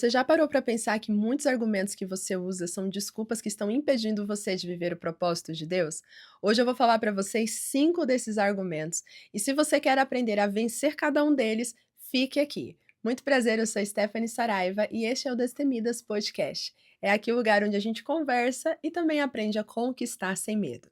Você já parou para pensar que muitos argumentos que você usa são desculpas que estão impedindo você de viver o propósito de Deus? Hoje eu vou falar para vocês 5 desses argumentos. E se você quer aprender a vencer cada um deles, fique aqui. Muito prazer, eu sou Stephanie Saraiva e este é o Destemidas Podcast. É aqui o lugar onde a gente conversa e também aprende a conquistar sem medo.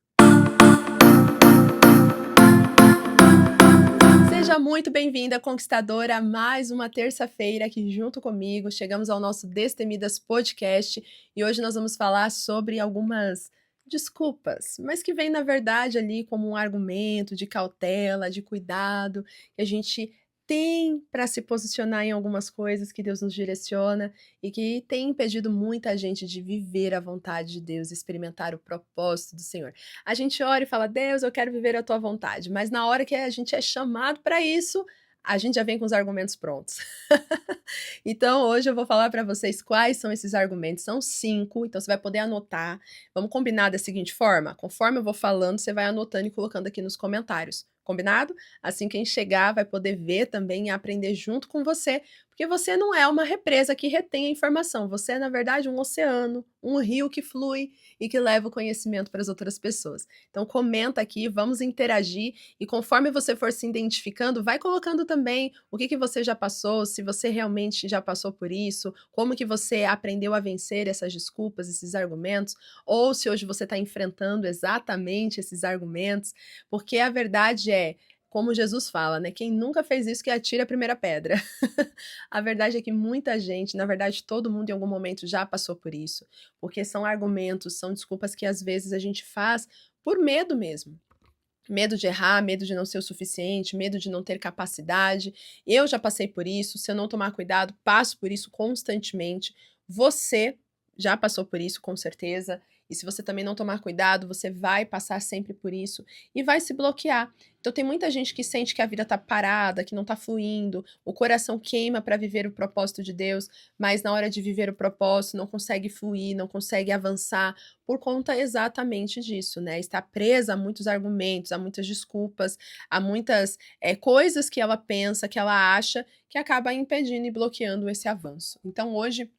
Seja muito bem-vinda, conquistadora, a mais uma terça-feira aqui junto comigo. Chegamos ao nosso Destemidas Podcast e hoje nós vamos falar sobre algumas desculpas, mas que vem na verdade ali como um argumento de cautela, de cuidado, que a gente tem para se posicionar em algumas coisas que Deus nos direciona e que tem impedido muita gente de viver a vontade de Deus, experimentar o propósito do Senhor. A gente ora e fala: "Deus, eu quero viver a tua vontade", mas na hora que a gente é chamado para isso, a gente já vem com os argumentos prontos. Então hoje eu vou falar para vocês quais são esses argumentos, são 5, então você vai poder anotar. Vamos combinar da seguinte forma? Conforme eu vou falando, você vai anotando e colocando aqui nos comentários, combinado? Assim quem chegar vai poder ver também e aprender junto com você, porque você não é uma represa que retém a informação, você é na verdade um oceano, um rio que flui e que leva o conhecimento para as outras pessoas. Então comenta aqui, vamos interagir e conforme você for se identificando, vai colocando também o que você já passou, se você realmente já passou por isso, como que você aprendeu a vencer essas desculpas, esses argumentos, ou se hoje você está enfrentando exatamente esses argumentos, porque a verdade é, como Jesus fala, né? Quem nunca fez isso que atire a primeira pedra. A verdade é que muita gente, na verdade todo mundo em algum momento já passou por isso, porque são argumentos, são desculpas que às vezes a gente faz por medo mesmo. Medo de errar, medo de não ser o suficiente, medo de não ter capacidade. Eu já passei por isso, se eu não tomar cuidado, passo por isso constantemente. Você já passou por isso, com certeza. E se você também não tomar cuidado, você vai passar sempre por isso e vai se bloquear. Então tem muita gente que sente que a vida tá parada, que não tá fluindo, o coração queima para viver o propósito de Deus, mas na hora de viver o propósito não consegue fluir, não consegue avançar por conta exatamente disso, né? Está presa a muitos argumentos, a muitas desculpas, a muitas coisas que ela pensa, que ela acha, que acaba impedindo e bloqueando esse avanço. Então hoje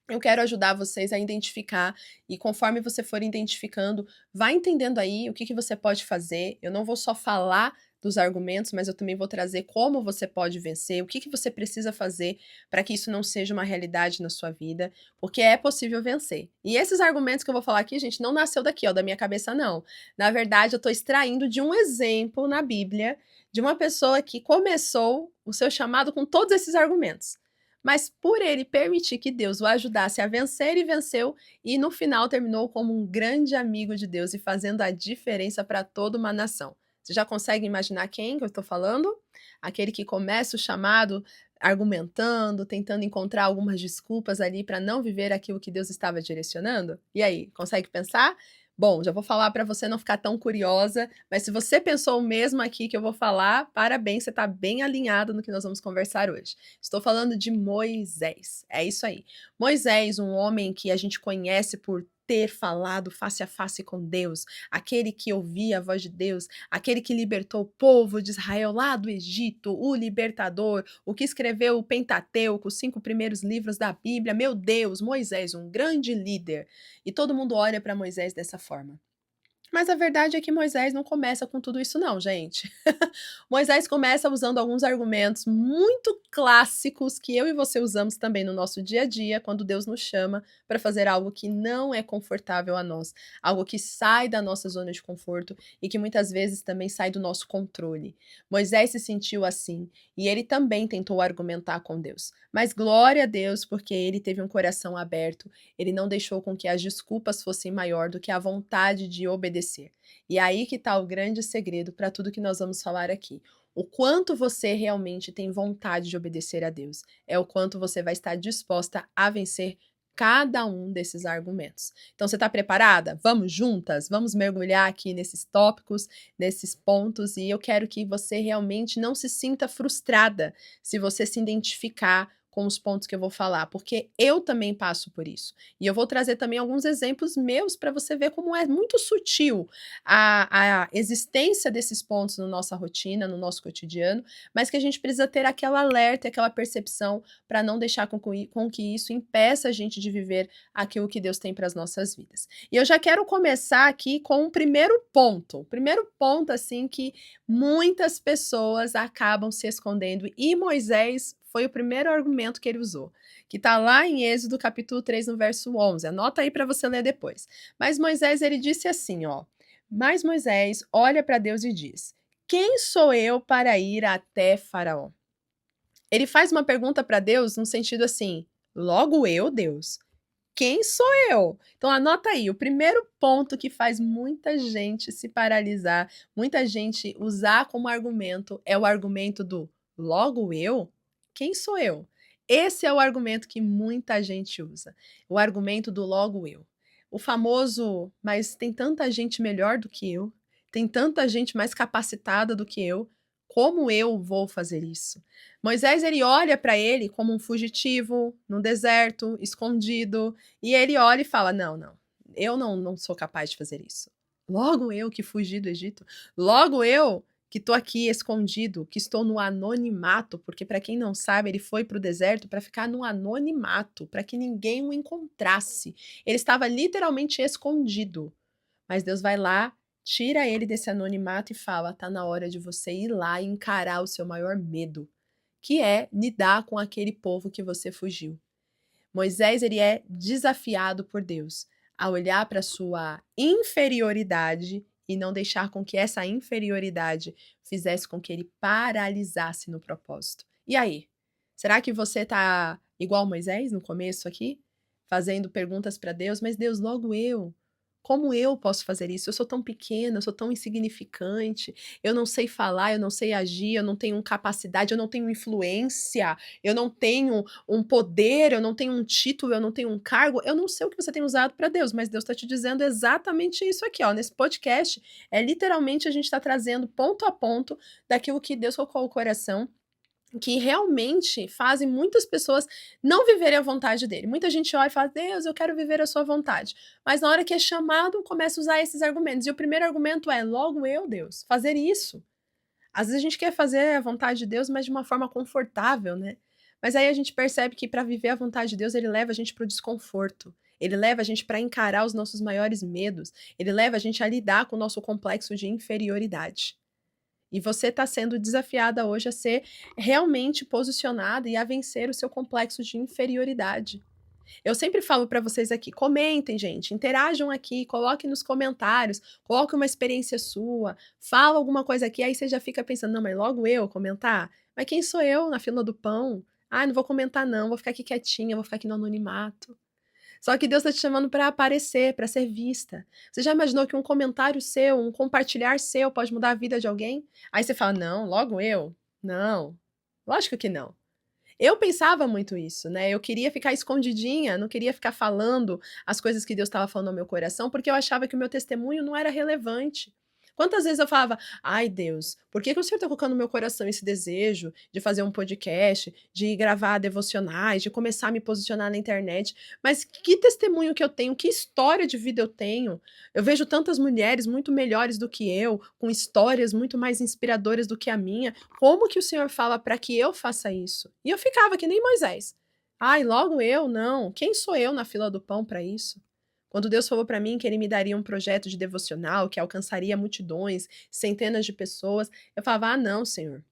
eu quero ajudar vocês a identificar e conforme você for identificando, vai entendendo aí o que você pode fazer. Eu não vou só falar dos argumentos, mas eu também vou trazer como você pode vencer, o que você precisa fazer para que isso não seja uma realidade na sua vida, porque é possível vencer. E esses argumentos que eu vou falar aqui, gente, não nasceu daqui, ó, da minha cabeça, não. Na verdade, eu estou extraindo de um exemplo na Bíblia de uma pessoa que começou o seu chamado com todos esses argumentos. Mas por ele permitir que Deus o ajudasse a vencer, ele venceu e no final terminou como um grande amigo de Deus e fazendo a diferença para toda uma nação. Você já consegue imaginar quem que eu estou falando? Aquele que começa o chamado argumentando, tentando encontrar algumas desculpas ali para não viver aquilo que Deus estava direcionando? E aí, consegue pensar? Bom, já vou falar para você não ficar tão curiosa, mas se você pensou o mesmo aqui que eu vou falar, parabéns, você está bem alinhado no que nós vamos conversar hoje. Estou falando de Moisés, é isso aí. Moisés, um homem que a gente conhece por ter falado face a face com Deus, aquele que ouvia a voz de Deus, aquele que libertou o povo de Israel lá do Egito, o libertador, o que escreveu o Pentateuco, os 5 primeiros livros da Bíblia. Meu Deus, Moisés, um grande líder. E todo mundo olha para Moisés dessa forma. Mas a verdade é que Moisés não começa com tudo isso não, gente. Moisés começa usando alguns argumentos muito clássicos que eu e você usamos também no nosso dia a dia, quando Deus nos chama para fazer algo que não é confortável a nós, algo que sai da nossa zona de conforto e que muitas vezes também sai do nosso controle. Moisés se sentiu assim e ele também tentou argumentar com Deus. Mas glória a Deus, porque ele teve um coração aberto, ele não deixou com que as desculpas fossem maior do que a vontade de obedecer. E aí que está o grande segredo para tudo que nós vamos falar aqui. O quanto você realmente tem vontade de obedecer a Deus é o quanto você vai estar disposta a vencer cada um desses argumentos. Então, você está preparada? Vamos juntas? Vamos mergulhar aqui nesses tópicos, nesses pontos, e eu quero que você realmente não se sinta frustrada se você se identificar com os pontos que eu vou falar, porque eu também passo por isso. E eu vou trazer também alguns exemplos meus para você ver como é muito sutil a existência desses pontos na nossa rotina, no nosso cotidiano, mas que a gente precisa ter aquela alerta, aquela percepção para não deixar com que isso impeça a gente de viver aquilo que Deus tem para as nossas vidas. E eu já quero começar aqui com o primeiro ponto. O primeiro ponto, assim, que muitas pessoas acabam se escondendo. E Moisés foi o primeiro argumento que ele usou, que está lá em Êxodo capítulo 3, no verso 11. Anota aí para você ler depois. Mas Moisés, ele disse assim, ó. Mas Moisés olha para Deus e diz: quem sou eu para ir até Faraó? Ele faz uma pergunta para Deus no sentido assim: logo eu, Deus? Quem sou eu? Então anota aí, o primeiro ponto que faz muita gente se paralisar, muita gente usar como argumento é o argumento do logo eu? Quem sou eu? Esse é o argumento que muita gente usa. O argumento do logo eu. O famoso, mas tem tanta gente melhor do que eu, tem tanta gente mais capacitada do que eu, como eu vou fazer isso? Moisés, ele olha para ele como um fugitivo no deserto, escondido, e ele olha e fala: não, não, eu não sou capaz de fazer isso. Logo eu que fugi do Egito, logo eu que estou aqui escondido, que estou no anonimato, porque para quem não sabe, ele foi para o deserto para ficar no anonimato, para que ninguém o encontrasse. Ele estava literalmente escondido. Mas Deus vai lá, tira ele desse anonimato e fala: tá na hora de você ir lá e encarar o seu maior medo, que é lidar com aquele povo que você fugiu. Moisés, ele é desafiado por Deus a olhar para sua inferioridade e não deixar com que essa inferioridade fizesse com que ele paralisasse no propósito. E aí? Será que você tá igual Moisés no começo aqui? Fazendo perguntas para Deus, mas Deus, logo eu. Como eu posso fazer isso? Eu sou tão pequena, eu sou tão insignificante, eu não sei falar, eu não sei agir, eu não tenho capacidade, eu não tenho influência, eu não tenho um poder, eu não tenho um título, eu não tenho um cargo, eu não sei o que você tem usado para Deus, mas Deus está te dizendo exatamente isso aqui, ó. Nesse podcast, é literalmente a gente está trazendo ponto a ponto daquilo que Deus colocou o coração, que realmente fazem muitas pessoas não viverem a vontade dele. Muita gente olha e fala: Deus, eu quero viver a sua vontade. Mas na hora que é chamado, começa a usar esses argumentos. E o primeiro argumento é: logo eu, Deus, fazer isso. Às vezes a gente quer fazer a vontade de Deus, mas de uma forma confortável, né? Mas aí a gente percebe que para viver a vontade de Deus, ele leva a gente para o desconforto. Ele leva a gente para encarar os nossos maiores medos. Ele leva a gente a lidar com o nosso complexo de inferioridade. E você está sendo desafiada hoje a ser realmente posicionada e a vencer o seu complexo de inferioridade. Eu sempre falo para vocês aqui, comentem, gente, interajam aqui, coloquem nos comentários, coloque uma experiência sua, fala alguma coisa aqui, aí você já fica pensando, não, mas logo eu comentar? Mas quem sou eu na fila do pão? Ah, não vou comentar não, vou ficar aqui quietinha, vou ficar aqui no anonimato. Só que Deus está te chamando para aparecer, para ser vista. Você já imaginou que um comentário seu, um compartilhar seu pode mudar a vida de alguém? Aí você fala: "Não, logo eu? Não. Lógico que não". Eu pensava muito isso, né? Eu queria ficar escondidinha, não queria ficar falando as coisas que Deus estava falando ao meu coração, porque eu achava que o meu testemunho não era relevante. Quantas vezes eu falava: ai Deus, por que o Senhor está colocando no meu coração esse desejo de fazer um podcast, de gravar devocionais, de começar a me posicionar na internet? Mas que testemunho que eu tenho, que história de vida eu tenho? Eu vejo tantas mulheres muito melhores do que eu, com histórias muito mais inspiradoras do que a minha. Como que o Senhor fala para que eu faça isso? E eu ficava que nem Moisés. Ai, logo eu? Não. Quem sou eu na fila do pão para isso? Quando Deus falou para mim que ele me daria um projeto de devocional que alcançaria multidões, centenas de pessoas, eu falava: "Ah, não, Senhor.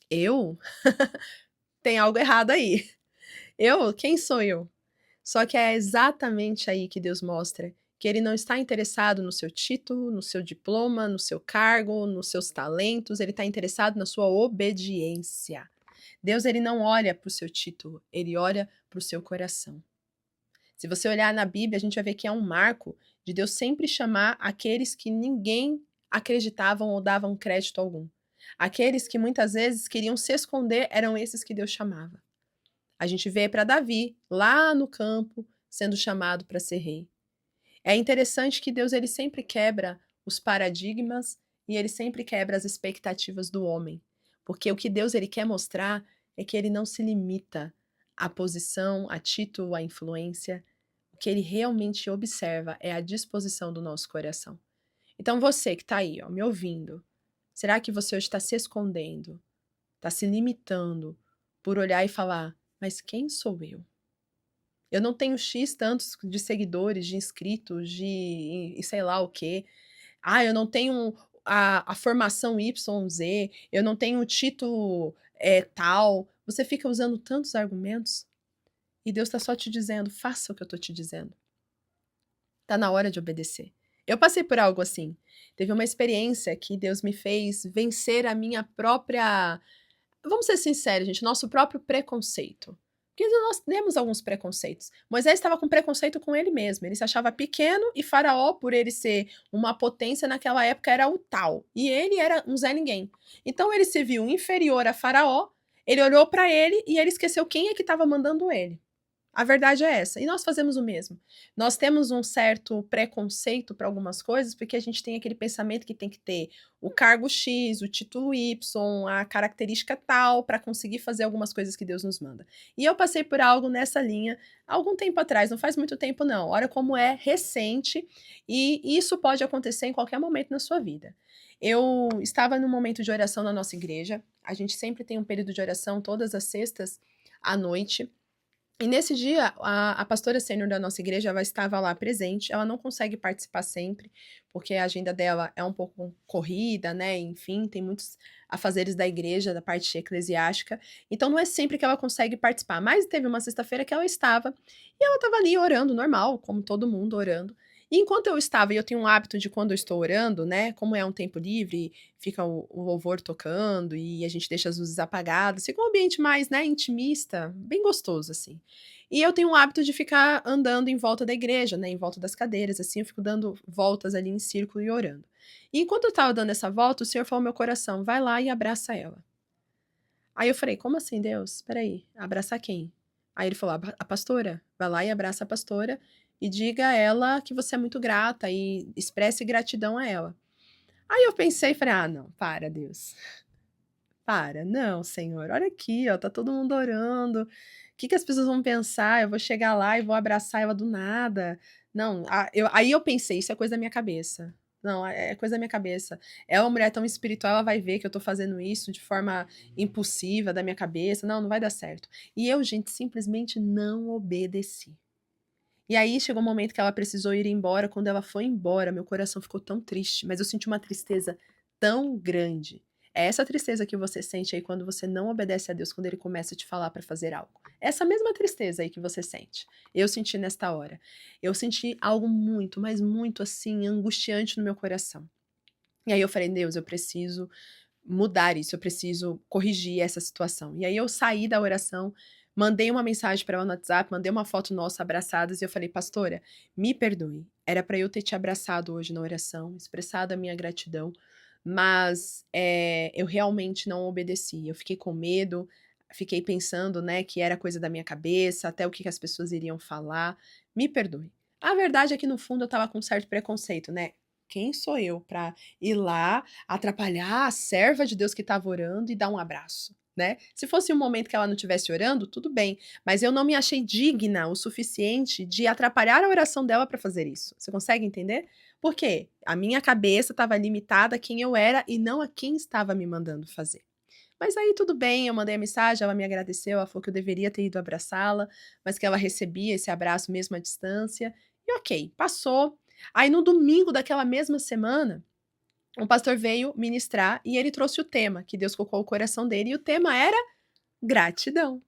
Eu? Tem algo errado aí. Eu? Quem sou eu?" Só que é exatamente aí que Deus mostra que ele não está interessado no seu título, no seu diploma, no seu cargo, nos seus talentos, ele está interessado na sua obediência. Deus, ele não olha para o seu título, ele olha para o seu coração. Se você olhar na Bíblia, a gente vai ver que é um marco de Deus sempre chamar aqueles que ninguém acreditavam ou davam crédito algum. Aqueles que muitas vezes queriam se esconder, eram esses que Deus chamava. A gente vê para Davi, lá no campo, sendo chamado para ser rei. É interessante que Deus, ele sempre quebra os paradigmas e ele sempre quebra as expectativas do homem. Porque o que Deus, ele quer mostrar é que ele não se limita a posição, a título, a influência. O que ele realmente observa é a disposição do nosso coração. Então você que está aí, ó, me ouvindo, será que você hoje está se escondendo, está se limitando por olhar e falar, mas quem sou eu? Eu não tenho X tantos de seguidores, de inscritos, de e sei lá o quê. Ah, eu não tenho a formação YZ, eu não tenho o título tal. Você fica usando tantos argumentos e Deus está só te dizendo, faça o que eu estou te dizendo. Tá na hora de obedecer. Eu passei por algo assim. Teve uma experiência que Deus me fez vencer a minha própria. Vamos ser sinceros, gente, nosso próprio preconceito. Porque nós temos alguns preconceitos. Moisés estava com preconceito com ele mesmo. Ele se achava pequeno e Faraó, por ele ser uma potência naquela época, era o tal. E ele era um Zé Ninguém. Então ele se viu inferior a Faraó, ele olhou para ele e ele esqueceu quem é que estava mandando ele. A verdade é essa. E nós fazemos o mesmo. Nós temos um certo preconceito para algumas coisas, porque a gente tem aquele pensamento que tem que ter o cargo X, o título Y, a característica tal, para conseguir fazer algumas coisas que Deus nos manda. E eu passei por algo nessa linha há algum tempo atrás, não faz muito tempo não. Olha como é recente e isso pode acontecer em qualquer momento na sua vida. Eu estava num momento de oração na nossa igreja. A gente sempre tem um período de oração todas as sextas à noite. E nesse dia, a pastora sênior da nossa igreja, ela estava lá presente, ela não consegue participar sempre, porque a agenda dela é um pouco corrida, né, enfim, tem muitos afazeres da igreja, da parte eclesiástica, então não é sempre que ela consegue participar, mas teve uma sexta-feira que ela estava, e ela estava ali orando, normal, como todo mundo orando, e enquanto eu estava, e eu tenho um hábito de quando eu estou orando, né, como é um tempo livre, fica o louvor tocando, e a gente deixa as luzes apagadas, fica um ambiente mais, né, intimista, bem gostoso, assim. E eu tenho o hábito de ficar andando em volta da igreja, né, em volta das cadeiras, assim, eu fico dando voltas ali em círculo e orando. E enquanto eu estava dando essa volta, o Senhor falou ao meu coração: vai lá e abraça ela. Aí eu falei: como assim, Deus? Espera aí, abraçar quem? Aí ele falou: a pastora. Vai lá e abraça a pastora e diga a ela que você é muito grata e expresse gratidão a ela. Aí eu pensei e falei: ah, não, para, Deus. Para, não, Senhor, olha aqui, ó, tá todo mundo orando. O que que as pessoas vão pensar? Eu vou chegar lá e vou abraçar ela do nada. Não, aí eu pensei, isso é coisa da minha cabeça. Não, é coisa da minha cabeça. É uma mulher tão espiritual, ela vai ver que eu tô fazendo isso de forma impulsiva da minha cabeça. Não, não vai dar certo. E eu, gente, simplesmente não obedeci. E aí chegou um momento que ela precisou ir embora. Quando ela foi embora, meu coração ficou tão triste, mas eu senti uma tristeza tão grande. É essa tristeza que você sente aí quando você não obedece a Deus, quando ele começa a te falar para fazer algo. Essa mesma tristeza aí que você sente. Eu senti nesta hora. Eu senti algo muito, mas muito assim, angustiante no meu coração. E aí eu falei, Deus, eu preciso mudar isso, eu preciso corrigir essa situação. E aí eu saí da oração, mandei uma mensagem para ela no WhatsApp, mandei uma foto nossa abraçadas e eu falei, pastora, me perdoe. Era para eu ter te abraçado hoje na oração, expressado a minha gratidão, mas eu realmente não obedeci. Eu fiquei com medo, fiquei pensando, né, que era coisa da minha cabeça, até o que as pessoas iriam falar. Me perdoe. A verdade é que no fundo eu estava com um certo preconceito, né? Quem sou eu para ir lá atrapalhar a serva de Deus que estava orando e dar um abraço, né? Se fosse um momento que ela não estivesse orando, tudo bem, mas eu não me achei digna o suficiente de atrapalhar a oração dela para fazer isso. Você consegue entender? Por quê? A minha cabeça estava limitada a quem eu era e não a quem estava me mandando fazer. Mas aí tudo bem, eu mandei a mensagem, ela me agradeceu, ela falou que eu deveria ter ido abraçá-la, mas que ela recebia esse abraço mesmo à distância. E ok, passou. Aí no domingo daquela mesma semana, um pastor veio ministrar e ele trouxe o tema que Deus colocou no coração dele, e o tema era gratidão.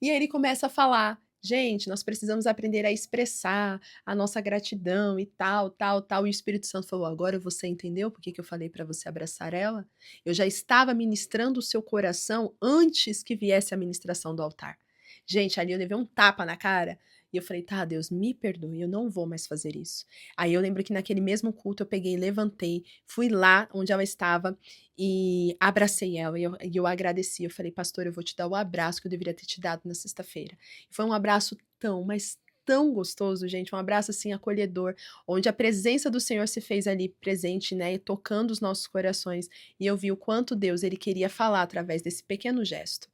E aí ele começa a falar: gente, nós precisamos aprender a expressar a nossa gratidão e tal, tal, tal. E o Espírito Santo falou: agora você entendeu por que que eu falei para você abraçar ela? Eu já estava ministrando o seu coração antes que viesse a ministração do altar. Gente, ali eu levei um tapa na cara. E eu falei, tá, Deus, me perdoe, eu não vou mais fazer isso. Aí eu lembro que naquele mesmo culto eu peguei, levantei, fui lá onde ela estava e abracei ela e eu agradeci. Eu falei, pastor, eu vou te dar o abraço que eu deveria ter te dado na sexta-feira. Foi um abraço tão, mas tão gostoso, gente, um abraço assim acolhedor, onde a presença do Senhor se fez ali presente, né, e tocando os nossos corações. E eu vi o quanto Deus ele queria falar através desse pequeno gesto.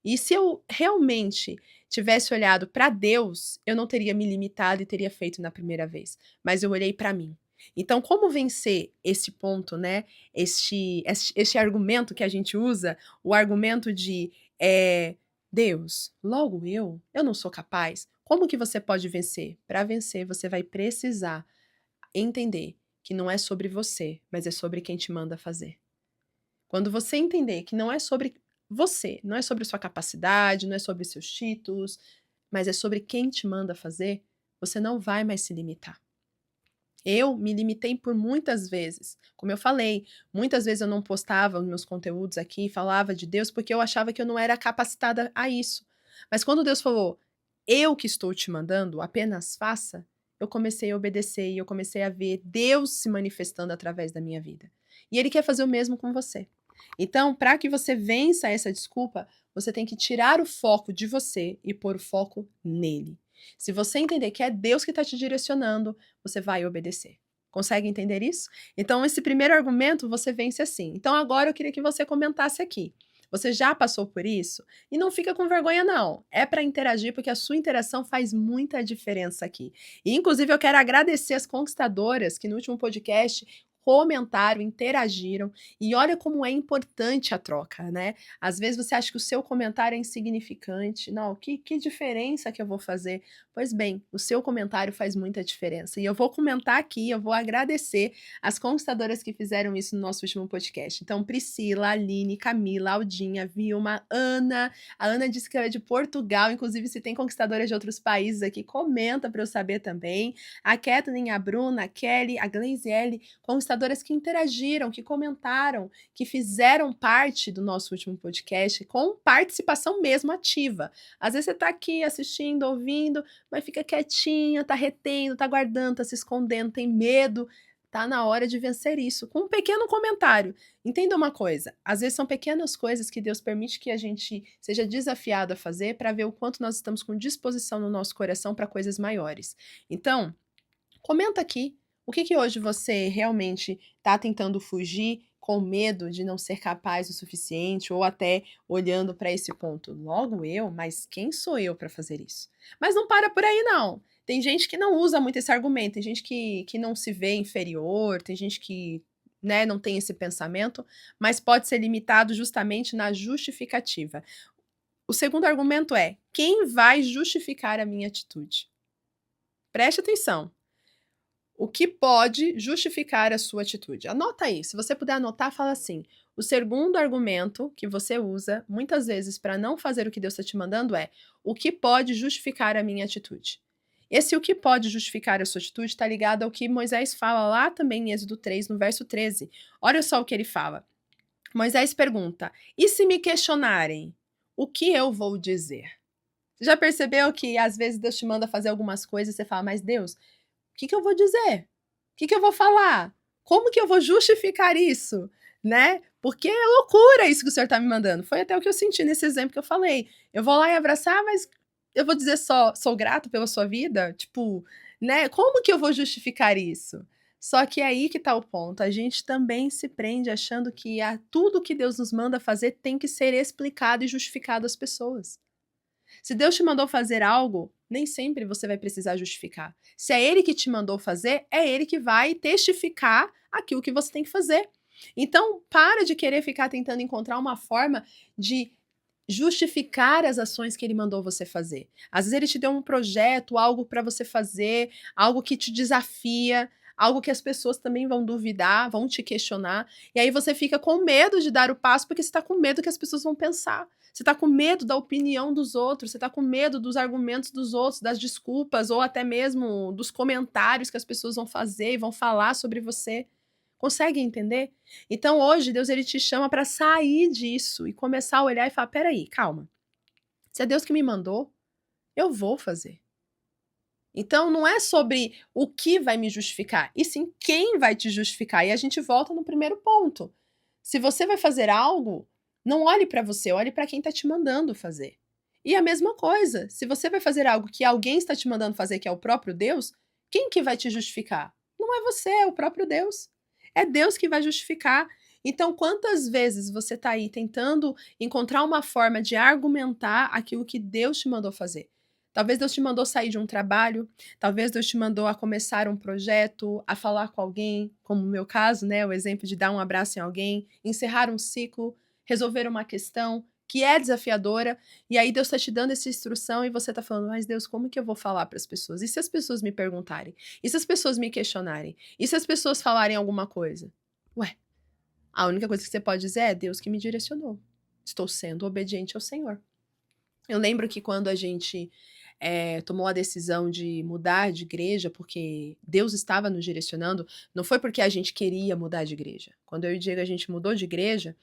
E se eu realmente tivesse olhado para Deus, eu não teria me limitado e teria feito na primeira vez, mas eu olhei para mim. Então, como vencer esse ponto, né? Este argumento que a gente usa, o argumento de Deus, logo eu não sou capaz. Como que você pode vencer? Para vencer, você vai precisar entender que não é sobre você, mas é sobre quem te manda fazer. Quando você entender que não é sobre você, não é sobre sua capacidade, não é sobre seus títulos, mas é sobre quem te manda fazer, você não vai mais se limitar. Eu me limitei por muitas vezes. Como eu falei, muitas vezes eu não postava os meus conteúdos aqui, falava de Deus, porque eu achava que eu não era capacitada a isso. Mas quando Deus falou, eu que estou te mandando, apenas faça, eu comecei a obedecer e eu comecei a ver Deus se manifestando através da minha vida. E Ele quer fazer o mesmo com você. Então, para que você vença essa desculpa, você tem que tirar o foco de você e pôr o foco nele. Se você entender que é Deus que está te direcionando, você vai obedecer. Consegue entender isso? Então, esse primeiro argumento você vence assim. Então, agora eu queria que você comentasse aqui. Você já passou por isso? E não fica com vergonha, não. É para interagir, porque a sua interação faz muita diferença aqui. E, inclusive, eu quero agradecer as conquistadoras que no último podcast comentaram, interagiram, e olha como é importante a troca, né? Às vezes você acha que o seu comentário é insignificante. Não, que diferença que eu vou fazer? Pois bem, o seu comentário faz muita diferença. E eu vou comentar aqui, eu vou agradecer as conquistadoras que fizeram isso no nosso último podcast. Então, Priscila, Aline, Camila, Aldinha, Vilma, Ana. A Ana disse que ela é de Portugal, inclusive se tem conquistadoras de outros países aqui, comenta para eu saber também. A Kathleen, a Bruna, a Kelly, a Gleisiele, conquistadoras que interagiram, que comentaram, que fizeram parte do nosso último podcast com participação mesmo ativa. Às vezes você está aqui assistindo, ouvindo, mas fica quietinha, tá retendo, tá guardando, tá se escondendo, tem medo. Tá na hora de vencer isso, com um pequeno comentário. Entenda uma coisa, às vezes são pequenas coisas que Deus permite que a gente seja desafiado a fazer para ver o quanto nós estamos com disposição no nosso coração para coisas maiores. Então, comenta aqui o que hoje você realmente está tentando fugir com medo de não ser capaz o suficiente ou até olhando para esse ponto. Logo eu, mas quem sou eu para fazer isso? Mas não para por aí não. Tem gente que não usa muito esse argumento, tem gente que não se vê inferior, tem gente que não tem esse pensamento, mas pode ser limitado justamente na justificativa. O segundo argumento é: quem vai justificar a minha atitude? Preste atenção. O que pode justificar a sua atitude? Anota aí. Se você puder anotar, fala assim: o segundo argumento que você usa muitas vezes para não fazer o que Deus está te mandando é: o que pode justificar a minha atitude? Esse o que pode justificar a sua atitude está ligado ao que Moisés fala lá também em Êxodo 3, no verso 13. Olha só o que ele fala. Moisés pergunta: e se me questionarem, o que eu vou dizer? Já percebeu que às vezes Deus te manda fazer algumas coisas e você fala: mas Deus, o que eu vou dizer? O que eu vou falar? Como que eu vou justificar isso? Né? Porque é loucura isso que o senhor tá me mandando. Foi até o que eu senti nesse exemplo que eu falei. Eu vou lá e abraçar, mas eu vou dizer só, sou grato pela sua vida? Tipo, né? Como que eu vou justificar isso? Só que é aí que tá o ponto. A gente também se prende achando que tudo que Deus nos manda fazer tem que ser explicado e justificado às pessoas. Se Deus te mandou fazer algo, nem sempre você vai precisar justificar. Se é Ele que te mandou fazer, é Ele que vai testificar aquilo que você tem que fazer. Então, para de querer ficar tentando encontrar uma forma de justificar as ações que Ele mandou você fazer. Às vezes Ele te deu um projeto, algo para você fazer, algo que te desafia, algo que as pessoas também vão duvidar, vão te questionar, e aí você fica com medo de dar o passo porque você está com medo que as pessoas vão pensar. Você está com medo da opinião dos outros, você está com medo dos argumentos dos outros, das desculpas ou até mesmo dos comentários que as pessoas vão fazer e vão falar sobre você. Consegue entender? Então hoje Deus ele te chama para sair disso e começar a olhar e falar: peraí, calma. Se é Deus que me mandou, eu vou fazer. Então não é sobre o que vai me justificar, e sim quem vai te justificar. E a gente volta no primeiro ponto. Se você vai fazer algo, não olhe para você, olhe para quem está te mandando fazer. E a mesma coisa, se você vai fazer algo que alguém está te mandando fazer, que é o próprio Deus, quem que vai te justificar? Não é você, é o próprio Deus. É Deus que vai justificar. Então, quantas vezes você está aí tentando encontrar uma forma de argumentar aquilo que Deus te mandou fazer? Talvez Deus te mandou sair de um trabalho, talvez Deus te mandou a começar um projeto, a falar com alguém, como no meu caso, né, o exemplo de dar um abraço em alguém, encerrar um ciclo, resolver uma questão que é desafiadora, e aí Deus está te dando essa instrução e você está falando, mas Deus, como que eu vou falar para as pessoas? E se as pessoas me perguntarem? E se as pessoas me questionarem? E se as pessoas falarem alguma coisa? Ué, a única coisa que você pode dizer é Deus que me direcionou. Estou sendo obediente ao Senhor. Eu lembro que quando a gente tomou a decisão de mudar de igreja, porque Deus estava nos direcionando, não foi porque a gente queria mudar de igreja. Quando eu e o Diego a gente mudou de igreja,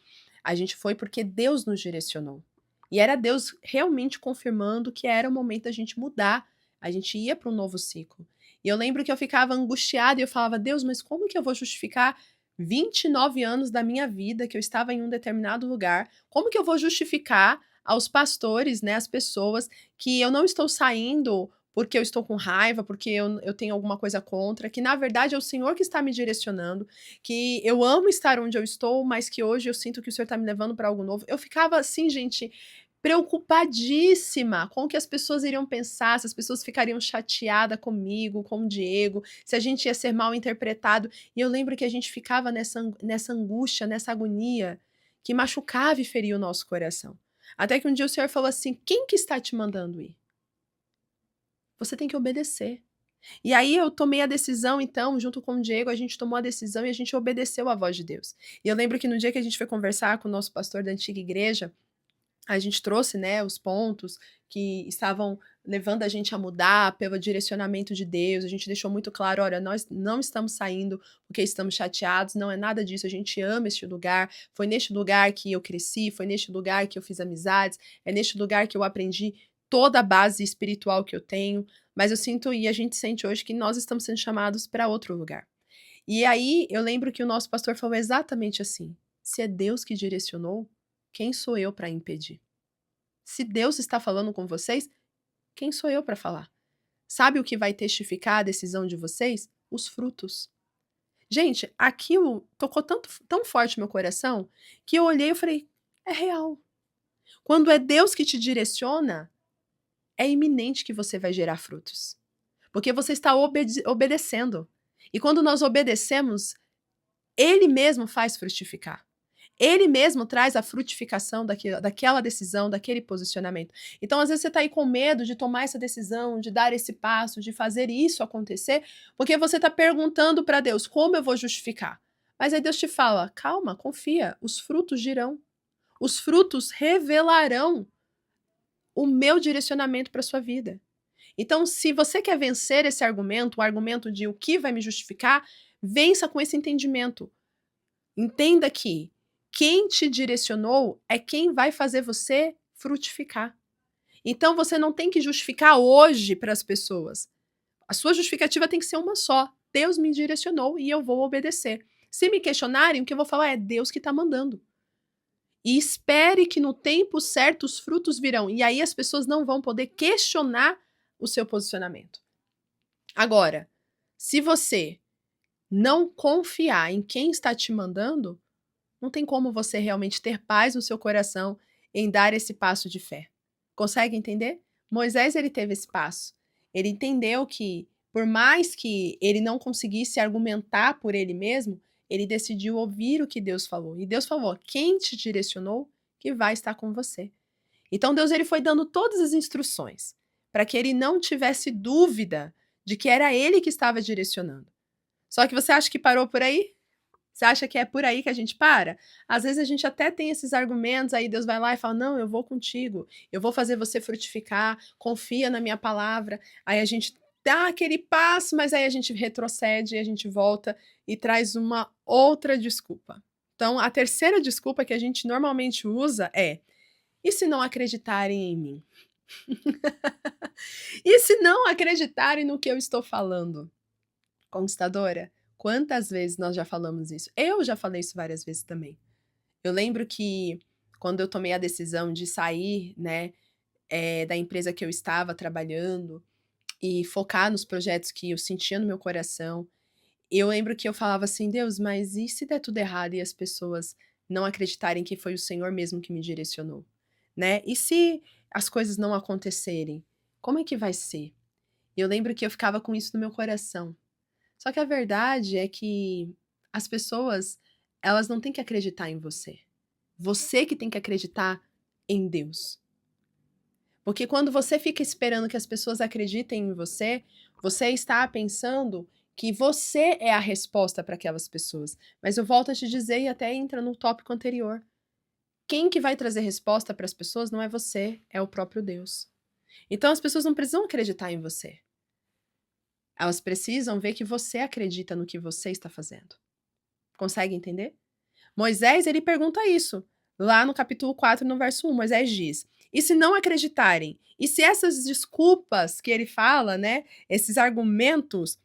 a gente foi porque Deus nos direcionou. E era Deus realmente confirmando que era o momento da gente mudar, a gente ia para um novo ciclo. E eu lembro que eu ficava angustiada e eu falava, Deus, mas como que eu vou justificar 29 anos da minha vida que eu estava em um determinado lugar? Como que eu vou justificar aos pastores, né, as pessoas, que eu não estou saindo porque eu estou com raiva, porque eu tenho alguma coisa contra, que na verdade é o Senhor que está me direcionando, que eu amo estar onde eu estou, mas que hoje eu sinto que o Senhor está me levando para algo novo. Eu ficava assim, gente, preocupadíssima com o que as pessoas iriam pensar, se as pessoas ficariam chateadas comigo, com o Diego, se a gente ia ser mal interpretado. E eu lembro que a gente ficava nessa angústia, nessa agonia, que machucava e feria o nosso coração. Até que um dia o Senhor falou assim: quem que está te mandando ir? Você tem que obedecer. E aí eu tomei a decisão, então, junto com o Diego, a gente tomou a decisão e a gente obedeceu à voz de Deus. E eu lembro que no dia que a gente foi conversar com o nosso pastor da antiga igreja, a gente trouxe, né, os pontos que estavam levando a gente a mudar pelo direcionamento de Deus. A gente deixou muito claro, olha, nós não estamos saindo porque estamos chateados, não é nada disso, a gente ama este lugar. Foi neste lugar que eu cresci, foi neste lugar que eu fiz amizades, é neste lugar que eu aprendi toda a base espiritual que eu tenho. Mas eu sinto e a gente sente hoje que nós estamos sendo chamados para outro lugar. E aí eu lembro que o nosso pastor falou exatamente assim: se é Deus que direcionou, quem sou eu para impedir? Se Deus está falando com vocês, quem sou eu para falar? Sabe o que vai testificar a decisão de vocês? Os frutos. Gente, aquilo tocou tão forte no meu coração que eu olhei e falei: é real. Quando é Deus que te direciona, é iminente que você vai gerar frutos. Porque você está obedecendo. E quando nós obedecemos, Ele mesmo faz frutificar. Ele mesmo traz a frutificação daquela decisão, daquele posicionamento. Então, às vezes, você está aí com medo de tomar essa decisão, de dar esse passo, de fazer isso acontecer, porque você está perguntando para Deus como eu vou justificar. Mas aí Deus te fala: calma, confia, os frutos dirão. Os frutos revelarão o meu direcionamento para sua vida. Então, se você quer vencer esse argumento, o argumento de o que vai me justificar, vença com esse entendimento. Entenda que quem te direcionou é quem vai fazer você frutificar. Então você não tem que justificar hoje para as pessoas. A sua justificativa tem que ser uma só. Deus me direcionou e eu vou obedecer. Se me questionarem, o que eu vou falar é Deus que está mandando. E espere que no tempo certo os frutos virão. E aí as pessoas não vão poder questionar o seu posicionamento. Agora, se você não confiar em quem está te mandando, não tem como você realmente ter paz no seu coração em dar esse passo de fé. Consegue entender? Moisés, ele teve esse passo. Ele entendeu que, por mais que ele não conseguisse argumentar por ele mesmo, ele decidiu ouvir o que Deus falou. E Deus falou: quem te direcionou, que vai estar com você. Então Deus ele foi dando todas as instruções para que ele não tivesse dúvida de que era ele que estava direcionando. Só que você acha que parou por aí? Você acha que é por aí que a gente para? Às vezes a gente até tem esses argumentos, aí Deus vai lá e fala: não, eu vou contigo, eu vou fazer você frutificar, confia na minha palavra. Aí a gente dá aquele passo, mas aí a gente retrocede, a gente volta e traz uma outra desculpa. Então, a terceira desculpa que a gente normalmente usa é: e se não acreditarem em mim? E se não acreditarem no que eu estou falando? Conquistadora, quantas vezes nós já falamos isso? Eu já falei isso várias vezes também. Eu lembro que quando eu tomei a decisão de sair, né, da empresa que eu estava trabalhando e focar nos projetos que eu sentia no meu coração, eu lembro que eu falava assim: Deus, mas e se der tudo errado e as pessoas não acreditarem que foi o Senhor mesmo que me direcionou, né? E se as coisas não acontecerem? Como é que vai ser? E eu lembro que eu ficava com isso no meu coração. Só que a verdade é que as pessoas, elas não têm que acreditar em você. Você que tem que acreditar em Deus. Porque quando você fica esperando que as pessoas acreditem em você, você está pensando que você é a resposta para aquelas pessoas. Mas eu volto a te dizer e até entra no tópico anterior. Quem que vai trazer resposta para as pessoas não é você, é o próprio Deus. Então as pessoas não precisam acreditar em você. Elas precisam ver que você acredita no que você está fazendo. Consegue entender? Moisés, ele pergunta isso. Lá no capítulo 4, no verso 1, Moisés diz: "E se não acreditarem? E se essas desculpas que ele fala, né, esses argumentos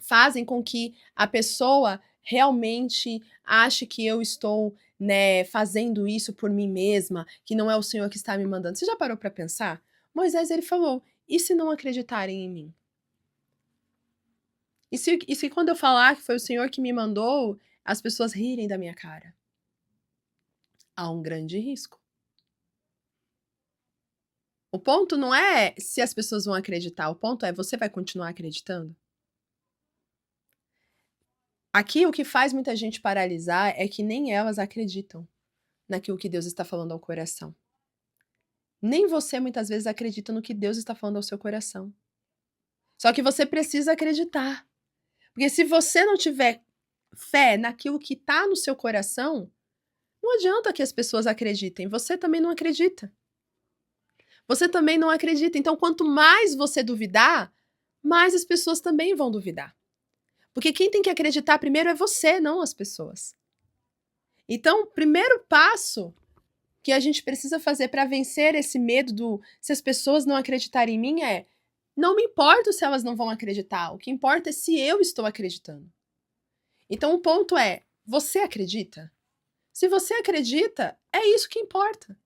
fazem com que a pessoa realmente ache que eu estou, né, fazendo isso por mim mesma, que não é o Senhor que está me mandando?" Você já parou para pensar? Moisés, ele falou: "E se não acreditarem em mim? E se quando eu falar que foi o Senhor que me mandou, as pessoas rirem da minha cara?" Há um grande risco. O ponto não é se as pessoas vão acreditar, o ponto é: você vai continuar acreditando? Aqui o que faz muita gente paralisar é que nem elas acreditam naquilo que Deus está falando ao coração. Nem você muitas vezes acredita no que Deus está falando ao seu coração. Só que você precisa acreditar. Porque se você não tiver fé naquilo que está no seu coração, não adianta que as pessoas acreditem, você também não acredita. Você também não acredita. Então, quanto mais você duvidar, mais as pessoas também vão duvidar. Porque quem tem que acreditar primeiro é você, não as pessoas. Então, o primeiro passo que a gente precisa fazer para vencer esse medo do se as pessoas não acreditarem em mim é: não me importa se elas não vão acreditar, o que importa é se eu estou acreditando. Então, o ponto é: você acredita? Se você acredita, é isso que importa.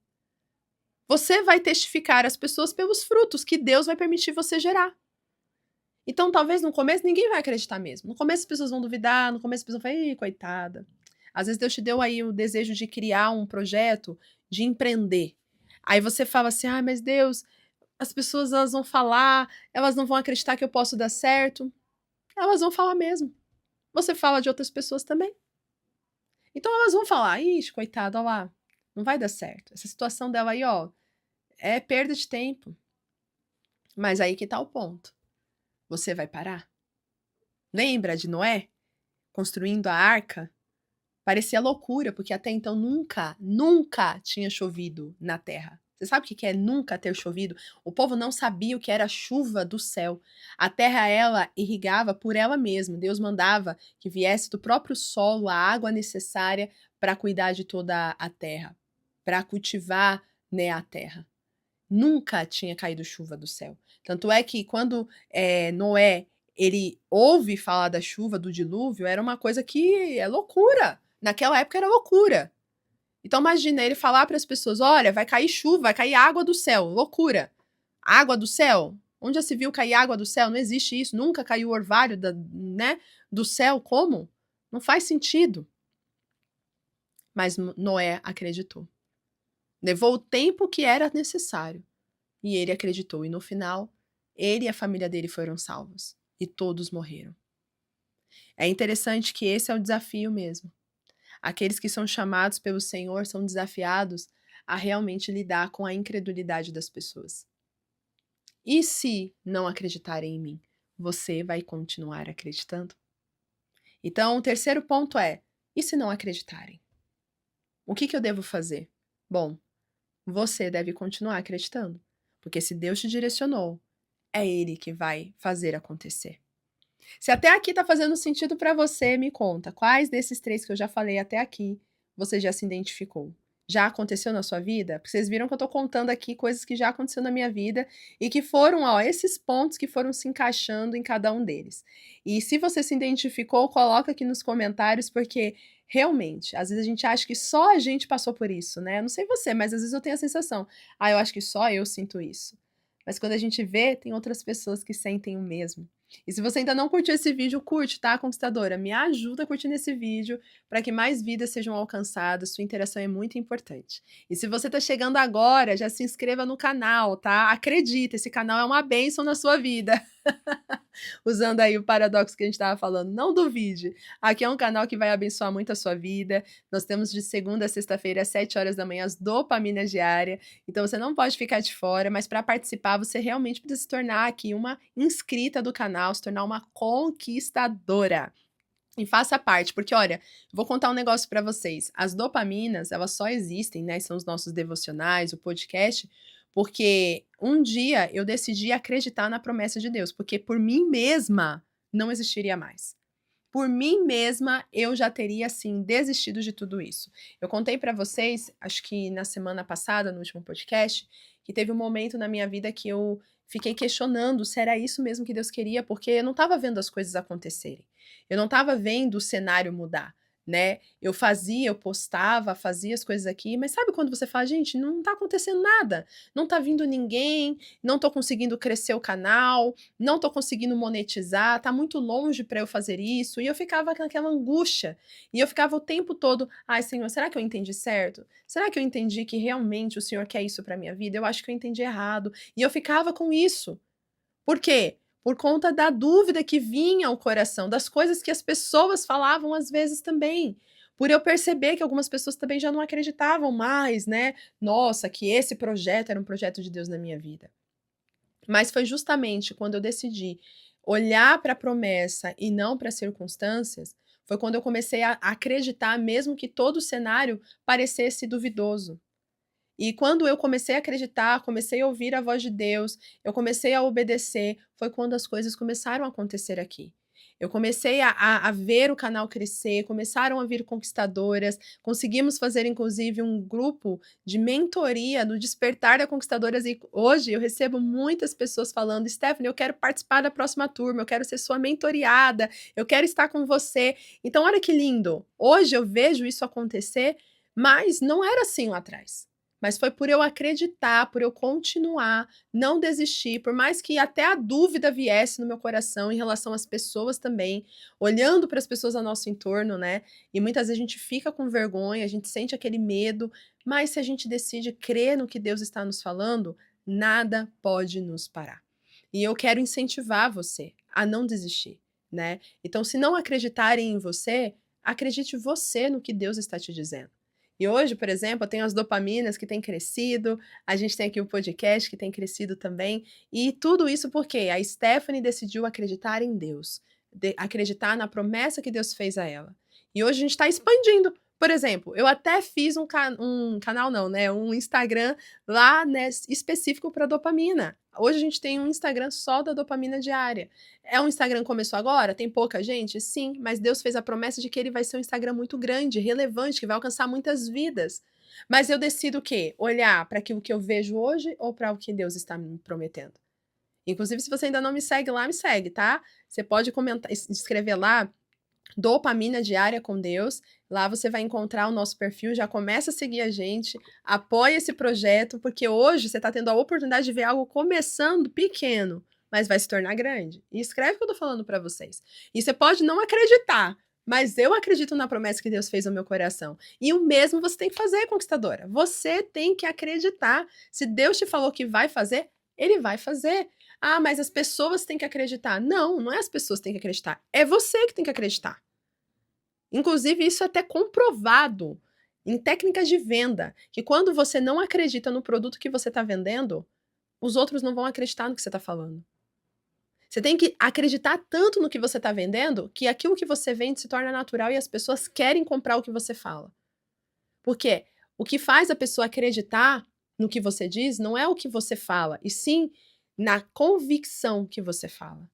Você vai testificar as pessoas pelos frutos que Deus vai permitir você gerar. Então, talvez no começo ninguém vai acreditar mesmo. No começo as pessoas vão duvidar, no começo as pessoas vão falar: "Ih, coitada". Às vezes Deus te deu aí o desejo de criar um projeto, de empreender. Aí você fala assim: "Ai, mas Deus, as pessoas elas vão falar, elas não vão acreditar que eu posso dar certo". Elas vão falar mesmo. Você fala de outras pessoas também. Então elas vão falar: "Ixi, coitada, ó lá, não vai dar certo. Essa situação dela aí, ó, é perda de tempo". Mas aí que tá o ponto. Você vai parar? Lembra de Noé construindo a arca? Parecia loucura, porque até então nunca tinha chovido na terra. Você sabe o que é nunca ter chovido? O povo não sabia o que era chuva do céu. A terra, ela irrigava por ela mesma. Deus mandava que viesse do próprio solo a água necessária para cuidar de toda a terra, para cultivar, né, a terra. Nunca tinha caído chuva do céu. Tanto é que quando Noé ele ouve falar da chuva, do dilúvio, era uma coisa que é loucura. Naquela época era loucura. Então imagina ele falar para as pessoas: olha, vai cair chuva, vai cair água do céu. Loucura. Água do céu? Onde já se viu cair água do céu? Não existe isso. Nunca caiu o orvalho né, do céu. Como? Não faz sentido. Mas Noé acreditou. Levou o tempo que era necessário. E ele acreditou. E no final, ele e a família dele foram salvos. E todos morreram. É interessante que esse é o desafio mesmo. Aqueles que são chamados pelo Senhor são desafiados a realmente lidar com a incredulidade das pessoas. E se não acreditarem em mim, você vai continuar acreditando? Então, o terceiro ponto é: e se não acreditarem? O que eu devo fazer? Bom, você deve continuar acreditando, porque se Deus te direcionou, é Ele que vai fazer acontecer. Se até aqui tá fazendo sentido para você, me conta, quais desses três que eu já falei até aqui você já se identificou? Já aconteceu na sua vida? Porque vocês viram que eu tô contando aqui coisas que já aconteceu na minha vida e que foram, ó, esses pontos que foram se encaixando em cada um deles. E se você se identificou, coloca aqui nos comentários, porque realmente, às vezes a gente acha que só a gente passou por isso, né? Eu não sei você, mas às vezes eu tenho a sensação, eu acho que só eu sinto isso. Mas quando a gente vê, tem outras pessoas que sentem o mesmo. E se você ainda não curtiu esse vídeo, curte, tá, conquistadora? Me ajuda curtindo esse vídeo para que mais vidas sejam alcançadas. Sua interação é muito importante. E se você tá chegando agora, já se inscreva no canal, tá? Acredita, esse canal é uma bênção na sua vida. Usando aí o paradoxo que a gente estava falando, não duvide. Aqui é um canal que vai abençoar muito a sua vida. Nós temos de segunda a sexta-feira, às 7 horas da manhã, as dopaminas diárias. Então você não pode ficar de fora, mas para participar, você realmente precisa se tornar aqui uma inscrita do canal, se tornar uma conquistadora. E faça parte, porque olha, vou contar um negócio para vocês. As dopaminas, elas só existem, né? São os nossos devocionais, o podcast, porque um dia eu decidi acreditar na promessa de Deus, porque por mim mesma não existiria mais. Por mim mesma, eu já teria, assim, desistido de tudo isso. Eu contei para vocês, acho que na semana passada, no último podcast, que teve um momento na minha vida que eu fiquei questionando se era isso mesmo que Deus queria, porque eu não estava vendo as coisas acontecerem. Eu não estava vendo o cenário mudar, né? Eu postava, fazia as coisas aqui, mas sabe quando você fala, gente, não tá acontecendo nada, não tá vindo ninguém, não tô conseguindo crescer o canal, não tô conseguindo monetizar, tá muito longe para eu fazer isso. E eu ficava com aquela angústia. E eu ficava o tempo todo, ai, Senhor, será que eu entendi certo? Será que eu entendi que realmente o Senhor quer isso para minha vida? Eu acho que eu entendi errado. E eu ficava com isso. Por quê? Por conta da dúvida que vinha ao coração, das coisas que as pessoas falavam às vezes também. Por eu perceber que algumas pessoas também já não acreditavam mais, né? Nossa, que esse projeto era um projeto de Deus na minha vida. Mas foi justamente quando eu decidi olhar para a promessa e não para as circunstâncias, foi quando eu comecei a acreditar, mesmo que todo o cenário parecesse duvidoso. E quando eu comecei a acreditar, comecei a ouvir a voz de Deus, eu comecei a obedecer, foi quando as coisas começaram a acontecer aqui. Eu comecei a ver o canal crescer, começaram a vir conquistadoras, conseguimos fazer inclusive um grupo de mentoria no Despertar da Conquistadoras e hoje eu recebo muitas pessoas falando, Stephanie, eu quero participar da próxima turma, eu quero ser sua mentoriada, eu quero estar com você. Então olha que lindo, hoje eu vejo isso acontecer, mas não era assim lá atrás. Mas foi por eu acreditar, por eu continuar, não desistir, por mais que até a dúvida viesse no meu coração em relação às pessoas também, olhando para as pessoas ao nosso entorno, né? E muitas vezes a gente fica com vergonha, a gente sente aquele medo, mas se a gente decide crer no que Deus está nos falando, nada pode nos parar. E eu quero incentivar você a não desistir, né? Então, se não acreditarem em você, acredite você no que Deus está te dizendo. E hoje, por exemplo, eu tenho as dopaminas que têm crescido, a gente tem aqui o podcast que tem crescido também, e tudo isso porque a Stephanie decidiu acreditar em Deus, acreditar na promessa que Deus fez a ela. E hoje a gente está expandindo. Por exemplo, eu até fiz um canal, não, né? Um Instagram lá, né, específico para dopamina. Hoje a gente tem um Instagram só da dopamina diária. É um Instagram que começou agora? Tem pouca gente? Sim, mas Deus fez a promessa de que ele vai ser um Instagram muito grande, relevante, que vai alcançar muitas vidas. Mas eu decido o quê? Olhar para aquilo que eu vejo hoje ou para o que Deus está me prometendo? Inclusive, se você ainda não me segue lá, me segue, tá? Você pode comentar, escrever lá Dopamina Diária com Deus. Lá você vai encontrar o nosso perfil, já começa a seguir a gente, apoia esse projeto, porque hoje você está tendo a oportunidade de ver algo começando pequeno, mas vai se tornar grande. E escreve o que eu tô falando para vocês. E você pode não acreditar, mas eu acredito na promessa que Deus fez no meu coração. E o mesmo você tem que fazer, conquistadora. Você tem que acreditar. Se Deus te falou que vai fazer, ele vai fazer. Ah, mas as pessoas têm que acreditar. Não, não é as pessoas que têm que acreditar. É você que tem que acreditar. Inclusive, isso é até comprovado em técnicas de venda, que quando você não acredita no produto que você está vendendo, os outros não vão acreditar no que você está falando. Você tem que acreditar tanto no que você está vendendo que aquilo que você vende se torna natural e as pessoas querem comprar o que você fala. Porque o que faz a pessoa acreditar no que você diz não é o que você fala, e sim na convicção que você fala.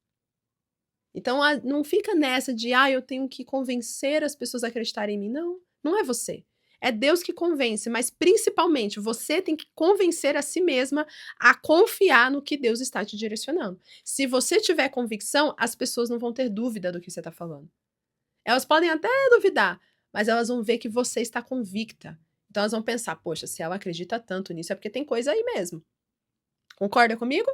Então, não fica nessa de, eu tenho que convencer as pessoas a acreditarem em mim. Não, não é você. É Deus que convence, mas principalmente você tem que convencer a si mesma a confiar no que Deus está te direcionando. Se você tiver convicção, as pessoas não vão ter dúvida do que você está falando. Elas podem até duvidar, mas elas vão ver que você está convicta. Então elas vão pensar, poxa, se ela acredita tanto nisso é porque tem coisa aí mesmo. Concorda comigo?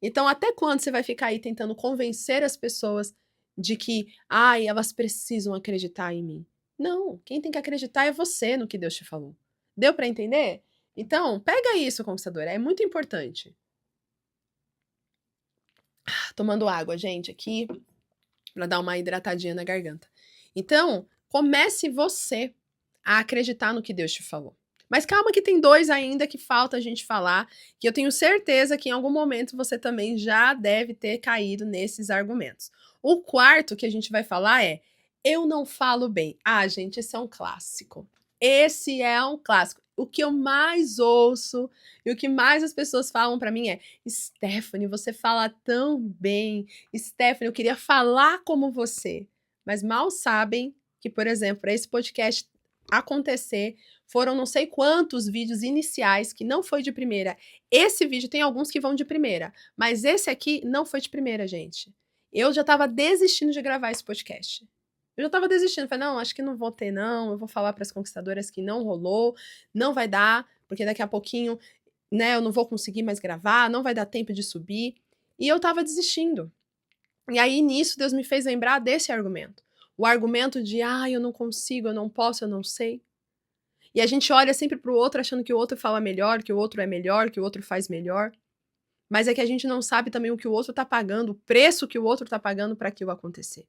Então, até quando você vai ficar aí tentando convencer as pessoas de que, ai, elas precisam acreditar em mim? Não, quem tem que acreditar é você no que Deus te falou. Deu para entender? Então, pega isso, conquistadora, é muito importante. Tomando água, gente, aqui, para dar uma hidratadinha na garganta. Então, comece você a acreditar no que Deus te falou. Mas calma que tem 2 ainda que falta a gente falar, que eu tenho certeza que em algum momento você também já deve ter caído nesses argumentos. O quarto que a gente vai falar é: eu não falo bem. Ah, gente, esse é um clássico. Esse é um clássico. O que eu mais ouço e o que mais as pessoas falam pra mim é: Stephanie, você fala tão bem. Stephanie, eu queria falar como você. Mas mal sabem que, por exemplo, para esse podcast acontecer, foram não sei quantos vídeos iniciais que não foi de primeira. Esse vídeo tem alguns que vão de primeira, mas esse aqui não foi de primeira, gente. Eu já tava desistindo de gravar esse podcast. Eu já tava desistindo, falei, não, acho que não vou ter não, eu vou falar para as conquistadoras que não rolou, não vai dar, porque daqui a pouquinho, né, eu não vou conseguir mais gravar, não vai dar tempo de subir. E eu tava desistindo. E aí nisso Deus me fez lembrar desse argumento. O argumento de, eu não consigo, eu não posso, eu não sei. E a gente olha sempre pro outro achando que o outro fala melhor, que o outro é melhor, que o outro faz melhor. Mas é que a gente não sabe também o que o outro tá pagando, o preço que o outro tá pagando para aquilo acontecer.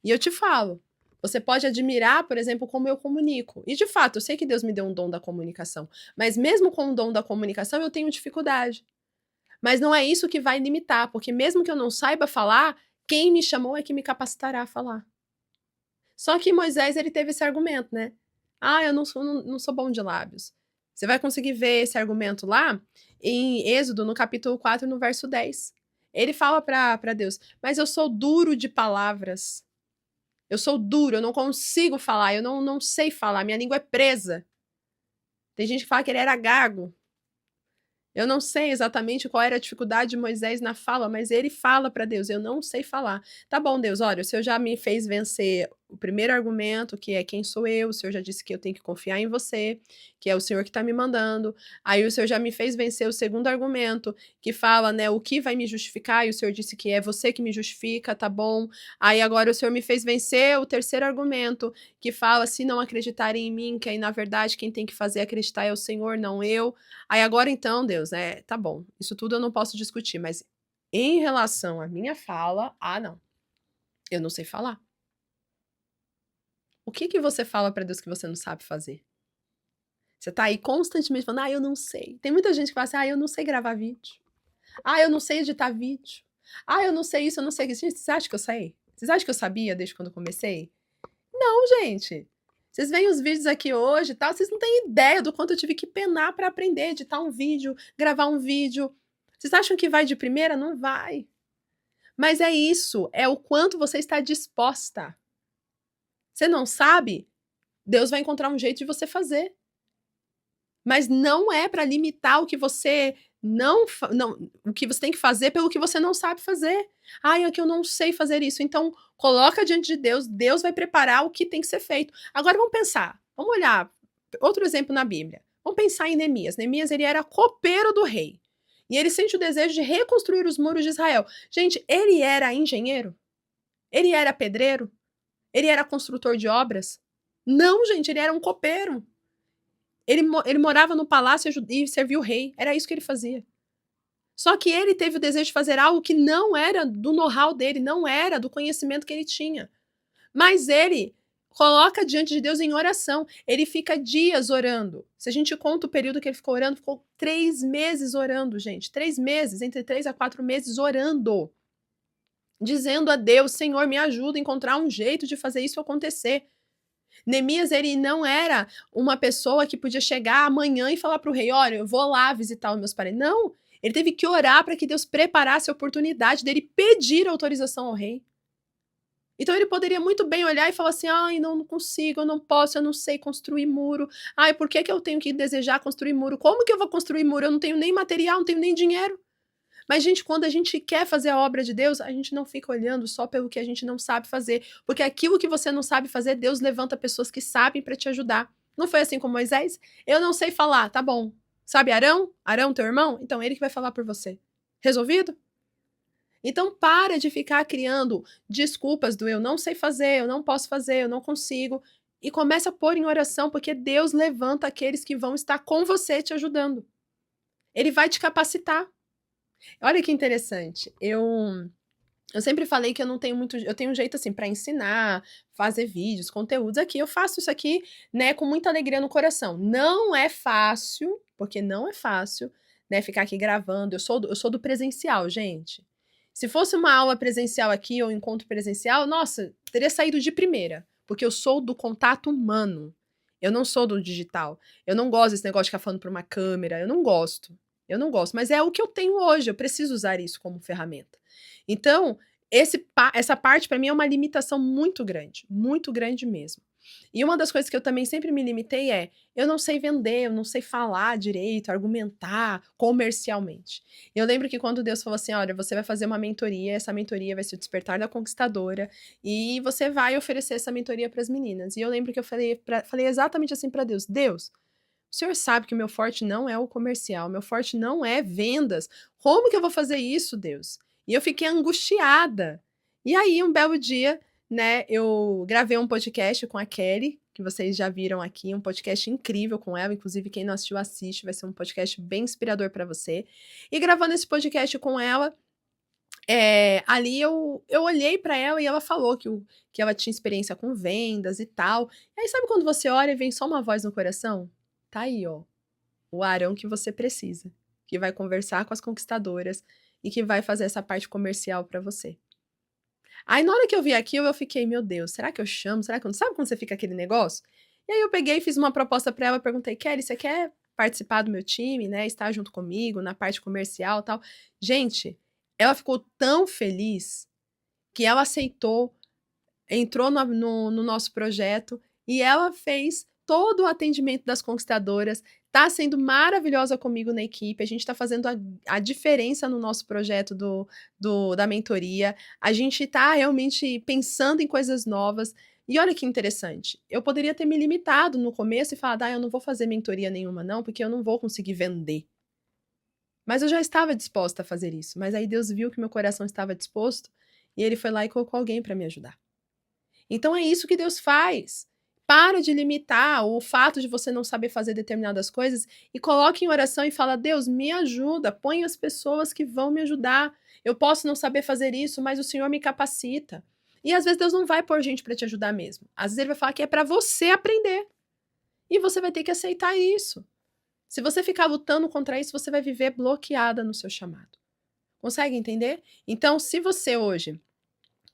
E eu te falo, você pode admirar, por exemplo, como eu comunico. E de fato, eu sei que Deus me deu um dom da comunicação. Mas mesmo com o dom da comunicação, eu tenho dificuldade. Mas não é isso que vai limitar, porque mesmo que eu não saiba falar, quem me chamou é que me capacitará a falar. Só que Moisés, ele teve esse argumento, né? Eu não sou bom de lábios. Você vai conseguir ver esse argumento lá em Êxodo, no capítulo 4, no verso 10. Ele fala para Deus, mas eu sou duro de palavras. Eu sou duro, eu não consigo falar, eu não sei falar, minha língua é presa. Tem gente que fala que ele era gago. Eu não sei exatamente qual era a dificuldade de Moisés na fala, mas ele fala para Deus: eu não sei falar. Tá bom, Deus, olha, o Senhor já me fez vencer o primeiro argumento, que é quem sou eu, o Senhor já disse que eu tenho que confiar em você, que é o Senhor que está me mandando. Aí o Senhor já me fez vencer o segundo argumento, que fala, né, o que vai me justificar, e o Senhor disse que é você que me justifica, tá bom. Aí agora o Senhor me fez vencer o terceiro argumento, que fala, se não acreditarem em mim, que aí na verdade quem tem que fazer acreditar é o Senhor, não eu. Aí agora então, Deus, tá bom, isso tudo eu não posso discutir, mas em relação à minha fala, não, eu não sei falar. O que você fala para Deus que você não sabe fazer? Você tá aí constantemente falando, eu não sei. Tem muita gente que fala assim, eu não sei gravar vídeo. Eu não sei editar vídeo. Eu não sei isso, eu não sei isso. Gente, vocês acham que eu sei? Vocês acham que eu sabia desde quando eu comecei? Não, gente. Vocês veem os vídeos aqui hoje e tal, vocês não têm ideia do quanto eu tive que penar para aprender, editar um vídeo, gravar um vídeo. Vocês acham que vai de primeira? Não vai. Mas é isso, é o quanto você está disposta. Você não sabe? Deus vai encontrar um jeito de você fazer. Mas não é para limitar o que você não, o que você tem que fazer pelo que você não sabe fazer. É que eu não sei fazer isso. Então, coloca diante de Deus, Deus vai preparar o que tem que ser feito. Agora vamos pensar, vamos olhar outro exemplo na Bíblia. Vamos pensar em Neemias. Neemias, ele era copeiro do rei. E ele sente o desejo de reconstruir os muros de Israel. Gente, ele era engenheiro? Ele era pedreiro? Ele era construtor de obras? Não, gente, ele era um copeiro. Ele morava no palácio e servia o rei. Era isso que ele fazia. Só que ele teve o desejo de fazer algo que não era do know-how dele, não era do conhecimento que ele tinha. Mas ele coloca diante de Deus em oração. Ele fica dias orando. Se a gente conta o período que ele ficou orando, ficou 3 meses orando, gente. 3 meses, entre 3 a 4 meses orando. Dizendo a Deus, Senhor, me ajuda a encontrar um jeito de fazer isso acontecer. Neemias, ele não era uma pessoa que podia chegar amanhã e falar para o rei, olha, eu vou lá visitar os meus parentes. Não, ele teve que orar para que Deus preparasse a oportunidade dele pedir autorização ao rei. Então ele poderia muito bem olhar e falar assim, não consigo, eu não posso, eu não sei construir muro. Por que eu tenho que desejar construir muro? Como que eu vou construir muro? Eu não tenho nem material, não tenho nem dinheiro. Mas, gente, quando a gente quer fazer a obra de Deus, a gente não fica olhando só pelo que a gente não sabe fazer. Porque aquilo que você não sabe fazer, Deus levanta pessoas que sabem para te ajudar. Não foi assim com Moisés? Eu não sei falar, tá bom. Sabe Arão? Arão, teu irmão? Então, ele que vai falar por você. Resolvido? Então para de ficar criando desculpas do eu não sei fazer, eu não posso fazer, eu não consigo, e começa a pôr em oração, porque Deus levanta aqueles que vão estar com você te ajudando. Ele vai te capacitar. Olha que interessante, eu sempre falei que eu não tenho muito, eu tenho um jeito assim para ensinar, fazer vídeos, conteúdos aqui, eu faço isso aqui, né, com muita alegria no coração. Não é fácil, porque não é fácil, né, ficar aqui gravando. Eu sou do presencial, gente. Se fosse uma aula presencial aqui ou um encontro presencial, nossa, teria saído de primeira, porque eu sou do contato humano. Eu não sou do digital. Eu não gosto desse negócio de ficar falando para uma câmera, eu não gosto. Eu não gosto, mas é o que eu tenho hoje, eu preciso usar isso como ferramenta. Então, essa parte para mim é uma limitação muito grande mesmo. E uma das coisas que eu também sempre me limitei é, eu não sei vender, eu não sei falar direito, argumentar comercialmente. Eu lembro que quando Deus falou assim, olha, você vai fazer uma mentoria, essa mentoria vai ser o Despertar da Conquistadora, e você vai oferecer essa mentoria para as meninas. E eu lembro que eu falei exatamente assim para Deus, Deus, o senhor sabe que o meu forte não é o comercial, meu forte não é vendas. Como que eu vou fazer isso, Deus? E eu fiquei angustiada. E aí, um belo dia, né, eu gravei um podcast com a Kelly, que vocês já viram aqui, um podcast incrível com ela, inclusive quem não assistiu, assiste, vai ser um podcast bem inspirador para você. E gravando esse podcast com ela, ali eu olhei para ela e ela falou que ela tinha experiência com vendas e tal. E aí, sabe quando você olha e vem só uma voz no coração? Tá aí, ó, o Arão que você precisa, que vai conversar com as conquistadoras e que vai fazer essa parte comercial para você. Aí na hora que eu vi aquilo, eu fiquei, meu Deus, será que eu chamo? Será que eu não? Sabe quando você fica aquele negócio? E aí eu peguei e fiz uma proposta para ela, perguntei, Kelly, você quer participar do meu time, né? Estar junto comigo na parte comercial e tal. Gente, ela ficou tão feliz que ela aceitou, entrou no nosso projeto e ela fez todo o atendimento das conquistadoras, tá sendo maravilhosa comigo na equipe, a gente tá fazendo a diferença no nosso projeto da mentoria, a gente tá realmente pensando em coisas novas. E olha que interessante, eu poderia ter me limitado no começo e falado, eu não vou fazer mentoria nenhuma não, porque eu não vou conseguir vender. Mas eu já estava disposta a fazer isso, mas aí Deus viu que meu coração estava disposto, e ele foi lá e colocou alguém para me ajudar. Então é isso que Deus faz. Para de limitar o fato de você não saber fazer determinadas coisas e coloque em oração e fala: Deus, me ajuda, põe as pessoas que vão me ajudar. Eu posso não saber fazer isso, mas o Senhor me capacita. E às vezes Deus não vai pôr gente para te ajudar mesmo. Às vezes ele vai falar que é para você aprender. E você vai ter que aceitar isso. Se você ficar lutando contra isso, você vai viver bloqueada no seu chamado. Consegue entender? Então, se você hoje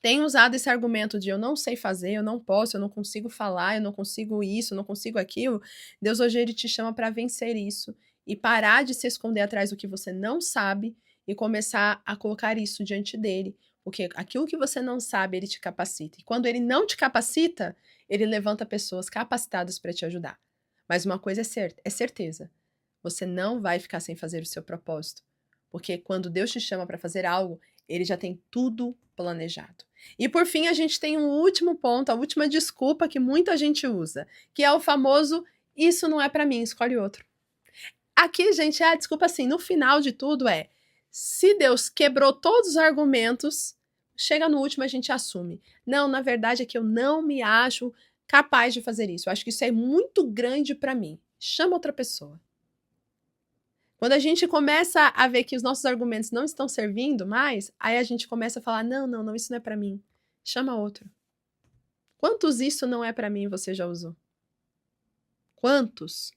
tem usado esse argumento de eu não sei fazer, eu não posso, eu não consigo falar, eu não consigo isso, eu não consigo aquilo, Deus hoje ele te chama para vencer isso e parar de se esconder atrás do que você não sabe e começar a colocar isso diante dele, porque aquilo que você não sabe, ele te capacita. E quando ele não te capacita, ele levanta pessoas capacitadas para te ajudar. Mas uma coisa é certeza, você não vai ficar sem fazer o seu propósito, porque quando Deus te chama para fazer algo, ele já tem tudo planejado. E por fim, a gente tem um último ponto, a última desculpa que muita gente usa, que é o famoso isso não é para mim, escolhe outro. Aqui, gente, a desculpa assim, no final de tudo é, se Deus quebrou todos os argumentos, chega no último a gente assume. Não, na verdade é que eu não me acho capaz de fazer isso. Eu acho que isso é muito grande para mim. Chama outra pessoa. Quando a gente começa a ver que os nossos argumentos não estão servindo mais, aí a gente começa a falar: não, isso não é para mim. Chama outro. Quantos isso não é para mim você já usou? Quantos?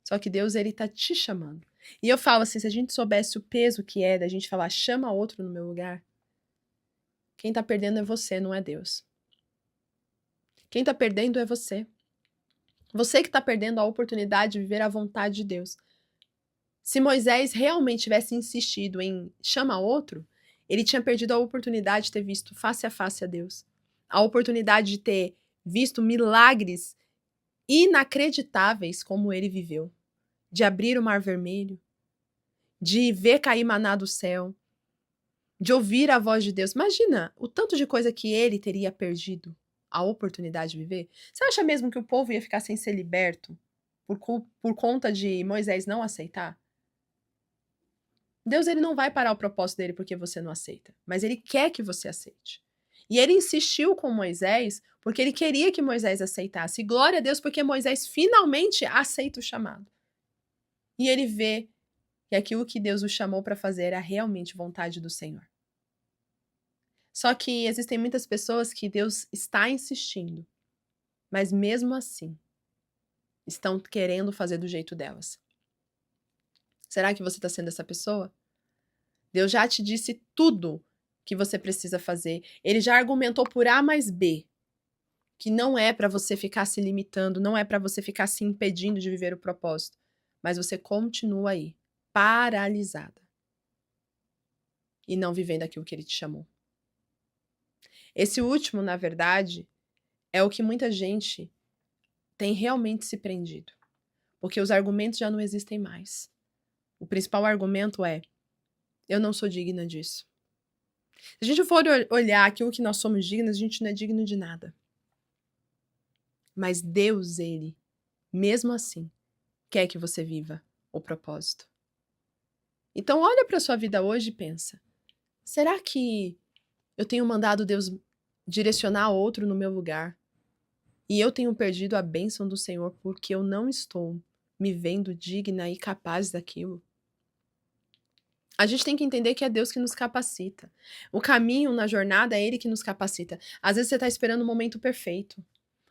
Só que Deus, ele tá te chamando. E eu falo assim, se a gente soubesse o peso que é da gente falar, chama outro no meu lugar, quem tá perdendo é você, não é Deus. Quem tá perdendo é você. Você que tá perdendo a oportunidade de viver a vontade de Deus. Se Moisés realmente tivesse insistido em chama outro, ele tinha perdido a oportunidade de ter visto face a face a Deus. A oportunidade de ter visto milagres inacreditáveis como ele viveu. De abrir o mar vermelho, de ver cair maná do céu, de ouvir a voz de Deus. Imagina o tanto de coisa que ele teria perdido a oportunidade de viver. Você acha mesmo que o povo ia ficar sem ser liberto por conta de Moisés não aceitar? Deus ele não vai parar o propósito dele porque você não aceita, mas ele quer que você aceite. E ele insistiu com Moisés porque ele queria que Moisés aceitasse. E glória a Deus porque Moisés finalmente aceita o chamado. E ele vê que aquilo que Deus o chamou para fazer era realmente vontade do Senhor. Só que existem muitas pessoas que Deus está insistindo, mas mesmo assim estão querendo fazer do jeito delas. Será que você está sendo essa pessoa? Deus já te disse tudo que você precisa fazer. Ele já argumentou por A mais B, que não é para você ficar se limitando, não é para você ficar se impedindo de viver o propósito, mas você continua aí, paralisada e não vivendo aquilo que ele te chamou. Esse último, na verdade, é o que muita gente tem realmente se prendido, porque os argumentos já não existem mais. O principal argumento é: eu não sou digna disso. Se a gente for olhar aquilo que nós somos dignas, a gente não é digno de nada. Mas Deus, ele, mesmo assim, quer que você viva o propósito. Então olha para a sua vida hoje e pensa: será que eu tenho mandado Deus direcionar outro no meu lugar e eu tenho perdido a bênção do Senhor porque eu não estou me vendo digna e capaz daquilo? A gente tem que entender que é Deus que nos capacita. O caminho na jornada é Ele que nos capacita. Às vezes você está esperando o momento perfeito.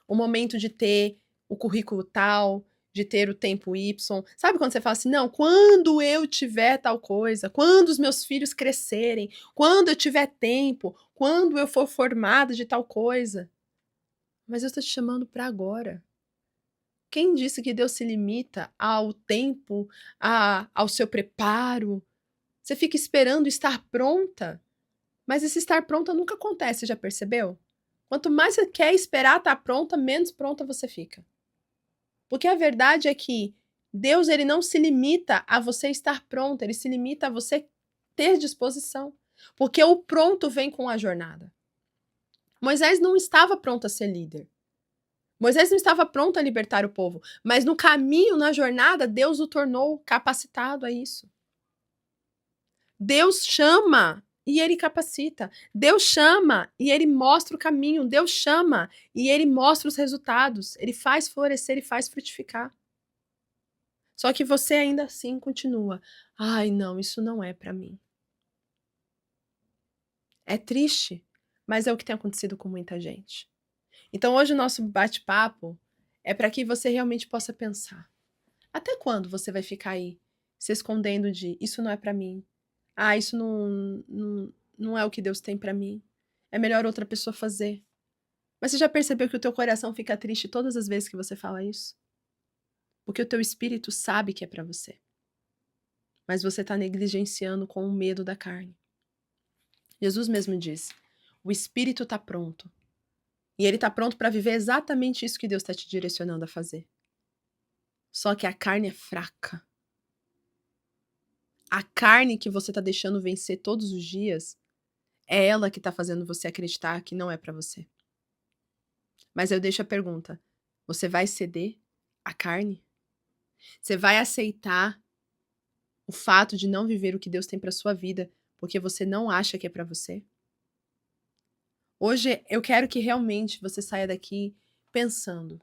O momento de ter o currículo tal, de ter o tempo Y. Sabe quando você fala assim, não, quando eu tiver tal coisa, quando os meus filhos crescerem, quando eu tiver tempo, quando eu for formada de tal coisa. Mas eu estou te chamando para agora. Quem disse que Deus se limita ao tempo, ao seu preparo? Você fica esperando estar pronta, mas esse estar pronta nunca acontece, já percebeu? Quanto mais você quer esperar estar pronta, menos pronta você fica. Porque a verdade é que Deus ele não se limita a você estar pronta, ele se limita a você ter disposição. Porque o pronto vem com a jornada. Moisés não estava pronto a ser líder. Moisés não estava pronto a libertar o povo, mas no caminho, na jornada, Deus o tornou capacitado a isso. Deus chama e ele capacita. Deus chama e ele mostra o caminho. Deus chama e ele mostra os resultados. Ele faz florescer e faz frutificar. Só que você ainda assim continua. Ai, não, isso não é para mim. É triste, mas é o que tem acontecido com muita gente. Então hoje o nosso bate-papo é para que você realmente possa pensar. Até quando você vai ficar aí se escondendo de isso não é para mim? Ah, isso não é o que Deus tem para mim. É melhor outra pessoa fazer. Mas você já percebeu que o teu coração fica triste todas as vezes que você fala isso? Porque o teu espírito sabe que é para você. Mas você está negligenciando com o medo da carne. Jesus mesmo diz: o espírito está pronto. E ele está pronto para viver exatamente isso que Deus está te direcionando a fazer. Só que a carne é fraca. A carne que você está deixando vencer todos os dias é ela que está fazendo você acreditar que não é para você. Mas eu deixo a pergunta: você vai ceder à carne? Você vai aceitar o fato de não viver o que Deus tem para sua vida porque você não acha que é para você? Hoje eu quero que realmente você saia daqui pensando: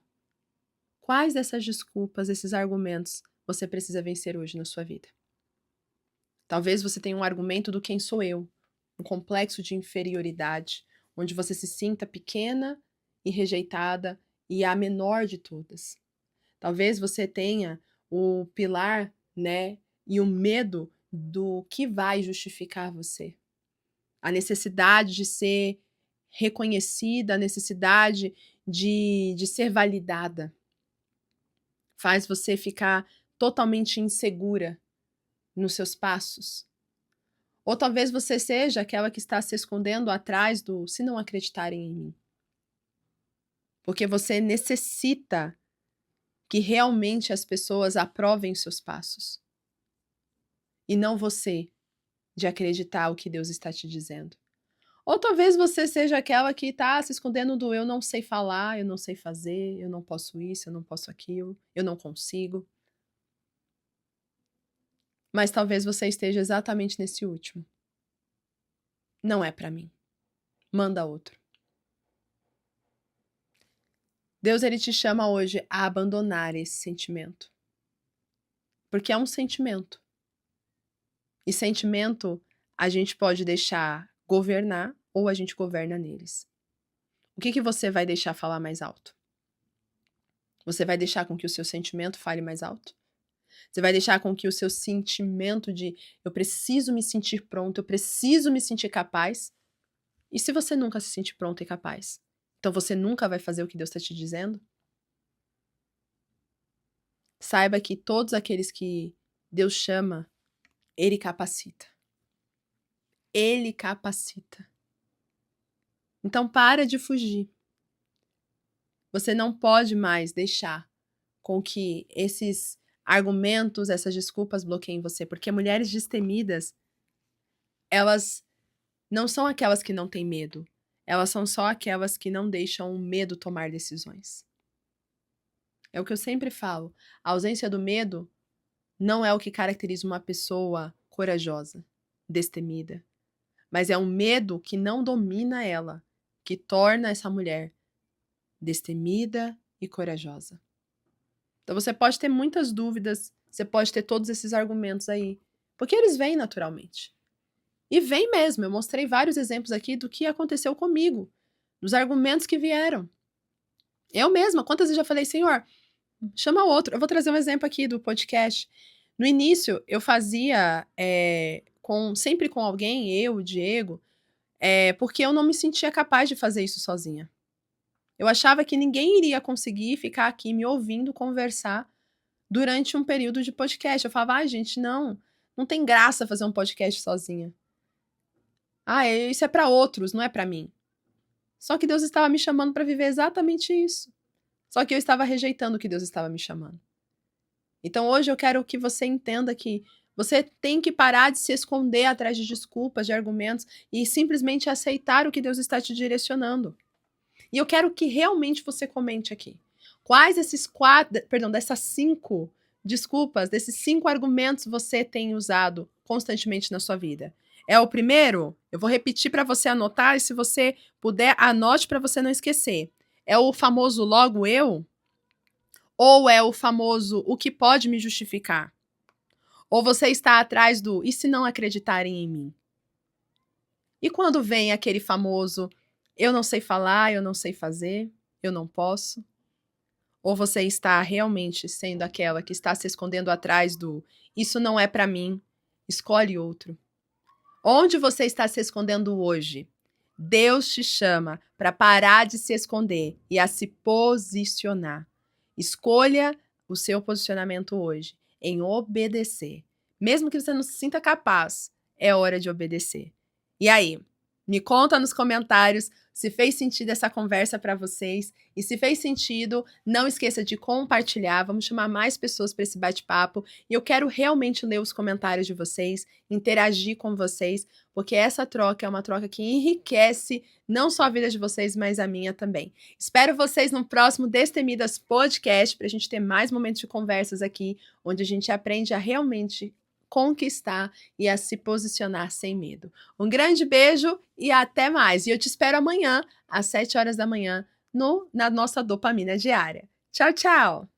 quais dessas desculpas, esses argumentos você precisa vencer hoje na sua vida? Talvez você tenha um argumento do quem sou eu, um complexo de inferioridade, onde você se sinta pequena e rejeitada e a menor de todas. Talvez você tenha o pilar, né, e o medo do que vai justificar você. A necessidade de ser reconhecida, a necessidade de ser validada. Faz você ficar totalmente insegura nos seus passos. Ou talvez você seja aquela que está se escondendo atrás do se não acreditarem em mim. Porque você necessita que realmente as pessoas aprovem os seus passos. E não você de acreditar o que Deus está te dizendo. Ou talvez você seja aquela que está se escondendo do eu não sei falar, eu não sei fazer, eu não posso isso, eu não posso aquilo, eu não consigo. Mas talvez você esteja exatamente nesse último. Não é pra mim. Manda outro. Deus, ele te chama hoje a abandonar esse sentimento. Porque é um sentimento. E sentimento a gente pode deixar governar ou a gente governa neles. O que você vai deixar falar mais alto? Você vai deixar com que o seu sentimento fale mais alto? Você vai deixar com que o seu sentimento de eu preciso me sentir pronto, eu preciso me sentir capaz? E se você nunca se sentir pronto e capaz? Então você nunca vai fazer o que Deus está te dizendo? Saiba que todos aqueles que Deus chama, Ele capacita. Ele capacita. Então para de fugir. Você não pode mais deixar com que esses argumentos, essas desculpas bloqueiem você, porque mulheres destemidas, elas não são aquelas que não têm medo. Elas são só aquelas que não deixam o medo tomar decisões. É o que eu sempre falo. A ausência do medo não é o que caracteriza uma pessoa corajosa, destemida. Mas é um medo que não domina ela, que torna essa mulher destemida e corajosa. Então você pode ter muitas dúvidas, você pode ter todos esses argumentos aí, porque eles vêm naturalmente. E vem mesmo, eu mostrei vários exemplos aqui do que aconteceu comigo, dos argumentos que vieram. Eu mesma, quantas vezes já falei, Senhor, chama outro. Eu vou trazer um exemplo aqui do podcast. No início, eu fazia sempre com alguém, eu, o Diego, porque eu não me sentia capaz de fazer isso sozinha. Eu achava que ninguém iria conseguir ficar aqui me ouvindo conversar durante um período de podcast. Eu falava, gente, não tem graça fazer um podcast sozinha. Isso é para outros, não é para mim. Só que Deus estava me chamando para viver exatamente isso. Só que eu estava rejeitando o que Deus estava me chamando. Então hoje eu quero que você entenda que você tem que parar de se esconder atrás de desculpas, de argumentos e simplesmente aceitar o que Deus está te direcionando. E eu quero que realmente você comente aqui. Quais dessas 5 desculpas, desses 5 argumentos você tem usado constantemente na sua vida? É o primeiro? Eu vou repetir para você anotar e se você puder, anote para você não esquecer. É o famoso logo eu? Ou é o famoso o que pode me justificar? Ou você está atrás do e se não acreditarem em mim? E quando vem aquele famoso eu não sei falar, eu não sei fazer, eu não posso? Ou você está realmente sendo aquela que está se escondendo atrás do isso não é para mim, escolhe outro? Onde você está se escondendo hoje? Deus te chama para parar de se esconder e a se posicionar. Escolha o seu posicionamento hoje em obedecer. Mesmo que você não se sinta capaz, é hora de obedecer. E aí? Me conta nos comentários se fez sentido essa conversa para vocês. E se fez sentido, não esqueça de compartilhar. Vamos chamar mais pessoas para esse bate-papo. E eu quero realmente ler os comentários de vocês, interagir com vocês, porque essa troca é uma troca que enriquece não só a vida de vocês, mas a minha também. Espero vocês no próximo Destemidas Podcast, para a gente ter mais momentos de conversas aqui, onde a gente aprende a realmente conquistar e a se posicionar sem medo. Um grande beijo e até mais. E eu te espero amanhã, às 7 horas da manhã, na nossa dopamina diária. Tchau, tchau!